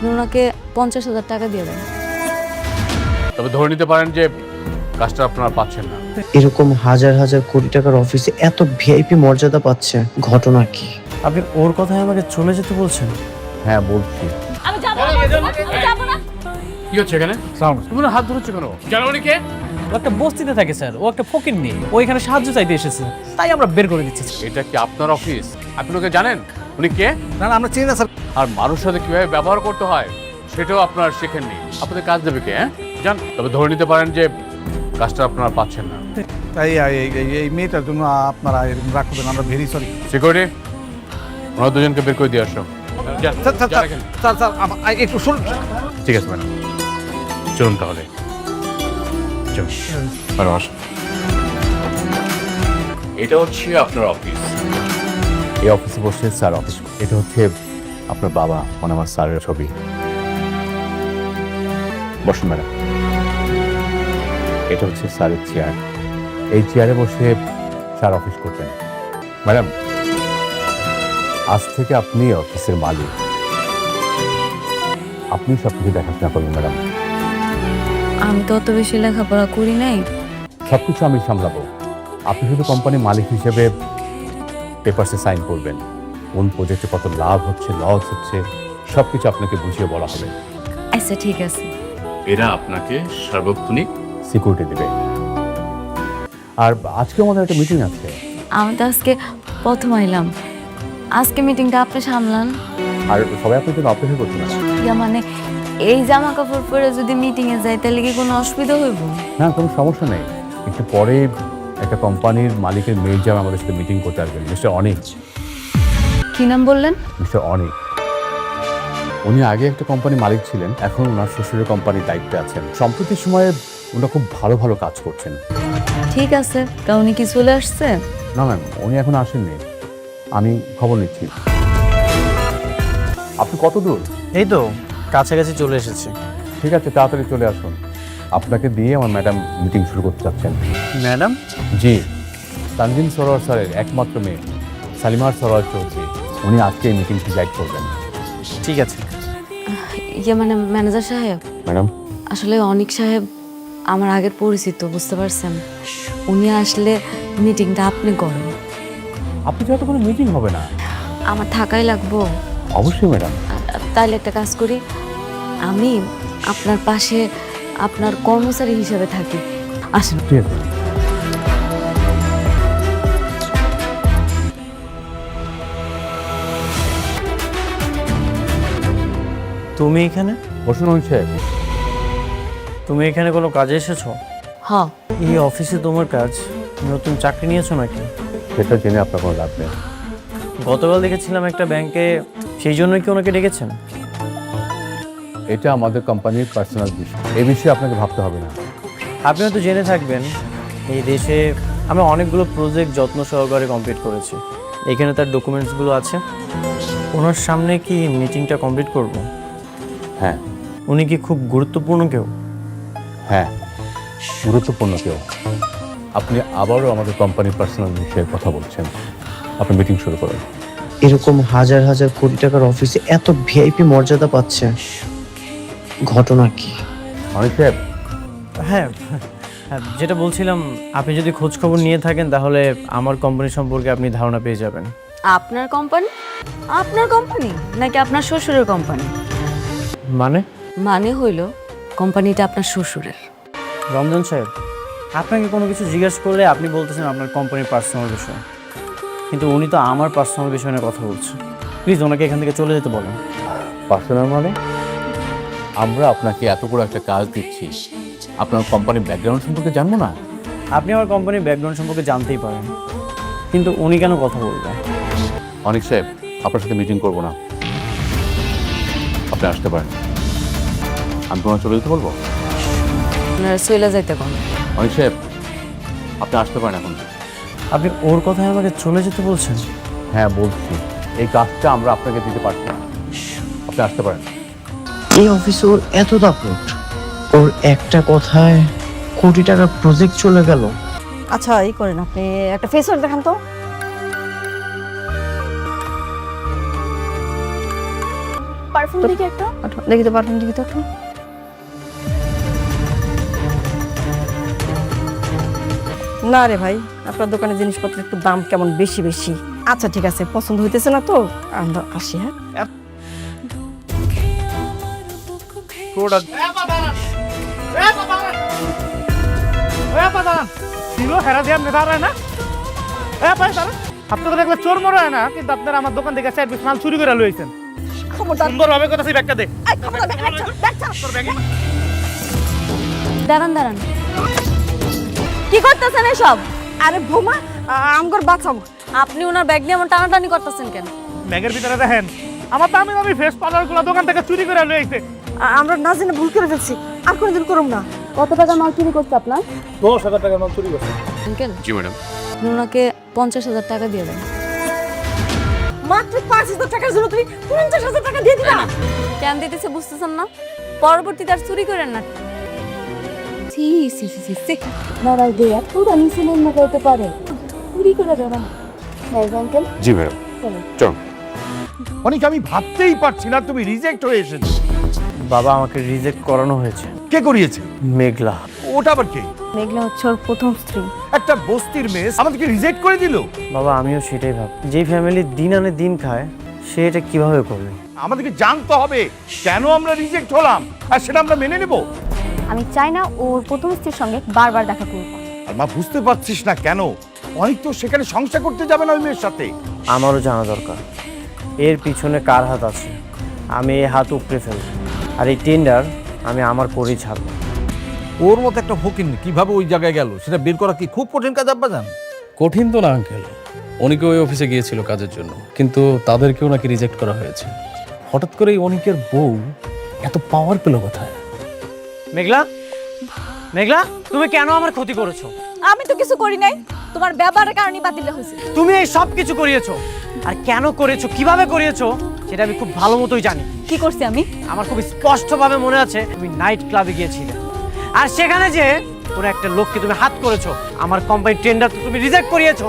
আপনি ওনাকে 50,000 টাকা দিয়ে দেন। তবে ধরে নিতে পারেন যে কাজটা আপনারা পাচ্ছেন না। এরকম হাজার হাজার কোটি টাকার অফিসে এত ভিআইপি মর্যাদা পাচ্ছে, ঘটনা কি? আপনি ওর কথায় আমাকে চলে যেতে বলছেন? হ্যাঁ বলছি। আমি যাব না, আমি যাব না। কি হচ্ছে এখানে? তুমি না হাত ধরেছো কেন? জানো উনি কে? ও একটা বস্তিতে থাকে স্যার, ও একটা ফকির নেই, ও এখানে সাহায্য চাইতে এসেছে, তাই আমরা বের করে দিচ্ছি। এটা কি আপনার অফিস? আপনি ওকে জানেন? উনি কে? না না আমরা চিনি না স্যার। আর মানুষের সাথে কিভাবে ব্যবহার করতে হয় সেটাও আপনারা শেখেননি। আপনাদের কাজ দেবে কে? হ্যাঁ জান। তবে ধরে নিতে পারেন যে কাজটা আপনারা পাচ্ছেন না। এই এই মেয়েটার জন্য আপনারা এরকম রাগ করবেন, আমরা ভেরি সরি। সিকিউরিটি, ওনারা দুজনকে বের করে দিয়ে আসো। যান, স্যার স্যার যান এখানে। স্যার স্যার একটু শুনুন। ঠিক আছে ম্যাডাম, চলুন তাহলে। চলুন ম্যাডাম আসুন। এটা হচ্ছে আপনার অফিস। এই অফিসে বসে স্যার অফিস। এটা হচ্ছে আপনার বাবা, মানে আমার স্যারের ছবি। বসুন ম্যাডাম। এটা হচ্ছে স্যারের চেয়ার। এই চেয়ারে বসে স্যার অফিস করতেন। ম্যাডাম, আজ থেকে আপনি অফিসের মালিক, আপনি সবকিছু দেখাশোনা করবেন ম্যাডাম। আমি তো অত বেশি লেখাপড়া করি নাই। সবকিছু আমি সামলাবো। আপনি শুধু কোম্পানির মালিক হিসেবে পেপারসে সাইন করবেন। কোন প্রজেক্টে কত লাভ হচ্ছে, লস হচ্ছে, সবকিছু আপনাকে বুঝিয়ে বলা হবে। আচ্ছা ঠিক আছে। এরা আপনাকে সার্বক্ষণিক সিকিউরিটি দেবে। আর আজকে আমাদের একটা মিটিং আছে। আমি তো আজকে প্রথম আইলাম, আজকে মিটিংটা আপনি সামলান। আর সবাই আপনার জন্য অপেক্ষা করছে না। ইয়া মানে এই জামা কাপড় পরে যদি মিটিং এ যাই তাহলে কি কোনো অসুবিধা হইব? না, কোনো সমস্যা নেই। একটু পরে একটা কোম্পানির মালিকের মেয়ে যাবে আমাদের সাথে মিটিং করতে আসবেন, মিস্টার অনিক। কি নাম বললেন? মিস্টার অনিক। উনি আগে একটা কোম্পানির মালিক ছিলেন, এখন ওনার শ্বশুরের কোম্পানির দায়িত্বে আছেন। সম্প্রতি সময়ে উনি খুব ভালো ভালো কাজ করছেন। ঠিক আছে, তা উনি কি চলে আসছে? না ম্যাম, উনি এখন আসেননি, আমি খবর নিচ্ছি। আপনি কত দূর? এই তো কাছাকাছি চলে এসেছি। ঠিক আছে, তাড়াতাড়ি চলে আসুন। আপনাকে দিয়ে আমার ম্যাডাম মিটিং শুরু করতে চাচ্ছেন। ম্যাডাম? জি, তানজিম সরোয়ার স্যারের একমাত্র মেয়ে সালিমার সরোয়ার চৌধুরী, উনি আজকে এই মিটিংটি গাইড করবেন। ঠিক আছে। ইয়া মানে ম্যানেজার সাহেব, ম্যাডাম, আসলে অনিক সাহেব আমার আগের পরিচিত, বুঝতে পারছেন? উনি আসলে মিটিংটা আপনি করেন। আপনি যেহেতু কোনো মিটিং হবে না। আমার থাকাই লাগবো। অবশ্যই ম্যাডাম। তাইলে একটা কাজ করি, আমি আপনার পাশে আপনার কর্মচারী হিসেবে থাকি। আসেন। ঠিক আছে। তুমি এখানে? বসুন অনিক সাহেব। তুমি এখানে কোনো কাজে এসেছো? হ, এই অফিসে তোমার কাজ? নতুন চাকরি নিয়েছো নাকি? সেটা জেনে আপনার কোনো লাভ নেই। গতকাল দেখেছিলাম একটা ব্যাংকে, সেই জন্যই কি ওনাকে ডেকেছেন? এটা আমাদের কোম্পানির পার্সোনাল বিষয়, এই বিষয়ে আপনাকে ভাবতে হবে না। আপনি হয়তো জেনে থাকবেন এই দেশে আমরা অনেকগুলো প্রজেক্ট যত্ন সহকারে কমপ্লিট করেছি। এখানে তার ডকুমেন্টসগুলো আছে। ওনার সামনে কি মিটিংটা কমপ্লিট করব? হ্যাঁ উনি কি খুব গুরুত্বপূর্ণ কেউ? হ্যাঁ, গুরুত্বপূর্ণ কেউ। আপনি আবারও আমাদের কোম্পানির পার্সোনাল বিষয়ে কথা বলছেন। আপনি মিটিং শুরু করুন। এরকম হাজার হাজার কোটি টাকার অফিসে এত ভিআইপি মর্যাদা পাচ্ছে, ঘটনা কি? অনিক সাহেব, হ্যাঁ, যেটা বলছিলাম, আপনি যদি খোঁজ খবর নিয়ে থাকেন তাহলে আমার কোম্পানি সম্পর্কে আপনি ধারণা পেয়ে যাবেন। আপনার কোম্পানি? আপনার কোম্পানি নাকি আপনার শ্বশুরের কোম্পানি? মানে? মানে হইল কোম্পানিটা আপনার শ্বশুরের। রমজান সাহেব, আপনাকে কোনো কিছু জিজ্ঞেস করলে আপনি বলতেছেন আপনার কোম্পানির পার্সোনাল বিষয়, কিন্তু উনি তো আমার পার্সোনাল বিষয় নিয়ে কথা বলছেন। প্লিজ ওনাকে এখান থেকে চলে যেতে বলেন। পার্সোনাল মানে? আমরা আপনাকে এত বড় একটা কাজ দিচ্ছি, আপনার কোম্পানির ব্যাকগ্রাউন্ড সম্পর্কে জানবো না? আপনি আমার কোম্পানির ব্যাকগ্রাউন্ড সম্পর্কে জানতেই পারেন, কিন্তু উনি কেন কথা বলবেন? অনিক সাহেব, আপনার সাথে মিটিং করবো না, আপনি আসতে পারেন। আমি তোমার চলে যেতে বলবো? আপনারা চলে যাইতে কোন? অনিক সাহেব, আপনি আসতে পারেন এখন। আপনি ওর কথায় আমাকে চলে যেতে বলছেন? হ্যাঁ বলছি, এই কাজটা আমরা আপনাকে দিতে পারছি না, আপনি আসতে পারেন। এই অফিসে ওর এত দাপট, ওর একটা কথায় কোটি টাকার প্রজেক্ট চলে গেল। আচ্ছা এই করেন, আপনি একটা ফেস ওয়াশ দেখান তো। পারফেক্ট। পারফিউম দেখি একটা। দেখি তো পারফিউম দেখি তো একটু। না রে ভাই, আপনার দোকানের জিনিসপত্রের একটু দাম কেমন বেশি বেশি। আচ্ছা ঠিক আছে, পছন্দ হইতেছে না তো আমরা আসি। হ্যাঁ, প্রোডাক্ট হেরা দিয়ে আপনি দাঁড়ায় না ভাই দাঁড়ান। আপনাদের দেখলে চোর মরে হয় না, কিন্তু আপনারা আমার দোকান থেকে চার পিস মাল চুরি করে লইছেন। খবরদার। সুন্দর হবে কথা সেই ব্যাগটা দে। এই, খবরদার, ব্যাগ ছাড়, ব্যাগ ছাড়। দাঁড়ান দাঁড়ান, কি করতেছেন এসব? আরে বৌমা, আমগর বাঁচাও। আপনি ওনার ব্যাগ নিয়ে এমন টানাটানি করতেছেন কেন? ব্যাগের ভিতরে দেখেন আমার দামি দামি ফেস পাউডার গুলো দোকান থেকে চুরি করে লইছে। আমরা না জেনে ভুল করে ফেলছি, আর কোনোদিন করব না। কত টাকা মাল চুরি করছে আপনার? 10,000 টাকার মাল চুরি করছে। আঙ্কেল, জি ম্যাডাম। আপনি ওনাকে 50,000 টাকা দিয়ে দেন। মাত্র 5,000 টাকার জন্য তুমি 50,000 টাকা দিয়ে দিবা? কেন দিতেছে বুঝতেছেন না? পরবর্তীতে আর চুরি করেন না। সি সি সি সি সি নারাই দে এত রানি সিনেন না করতে পারে, চুরি করে দেন। হ্যাঁ আঙ্কেল, জি ম্যাডাম, চল। অনেক আমি ভাবতেই পারছি না তুমি রিজেক্ট হয়ে এসেছো। বাবা, আমাকে রিজেক্ট করানো হয়েছে। কে করিয়েছে? মেঘলা। ওটা আবার কে? মেঘলা হচ্ছে ওর প্রথম স্ত্রী। একটা বস্তির মেয়ে আমাদেরকে রিজেক্ট করে দিল। বাবা, আমিও সেটাই ভাব, যে ফ্যামিলি দিন আনে দিন খায় সে এটা কিভাবে করবে? আমাদেরকে জানতে হবে কেন আমরা রিজেক্ট হলাম, আর সেটা আমরা মেনে নেব। আমি চাই না ওর প্রথম স্ত্রীর সঙ্গে বারবার দেখা করব। আর মা, বুঝতে পারছিস না কেন? অনেক তো সেখানে সংসার করতে যাবে না ওই মেয়ের সাথে। আমারও জানা দরকার এর পিছনে কার হাত আছে। আমি এই হাত উপড়ে ফেলব, আর এই টেন্ডার আমি আমার করেই ছাড়ব। ওর মতো একটা ফকির কিভাবে ওই জায়গায় গেল সেটা বের করা কি খুব কঠিন কাজ আব্বা জান? কঠিন তো না আঙ্কেল, অনেকে ওই অফিসে গিয়েছিল কাজের জন্য, কিন্তু তাদেরকেও নাকি রিজেক্ট করা হয়েছে। হঠাৎ করে অনেকের বউ এত পাওয়ার পেল কোথায়? মেঘলা, মেঘলা, তুমি কেন আমার ক্ষতি করেছো? আমি তো কিছু করি নাই, তোমার ব্যবহারের কারণে বাতিল হয়েছে। তুমি এই সব কিছু করিয়েছো, আর কেন করেছো, কিভাবে করিয়েছো সেটা আমি খুব ভালো মতোই জানি। কি করছি আমি? আমার খুব স্পষ্টভাবে মনে আছে তুমি নাইট ক্লাবে গিয়েছিলে, আর সেখানে যে কোনো একটা লোককে তুমি হাত করেছো। আমার কোম্পানির টেন্ডার তো তুমি রিজেক্ট করিয়েছো।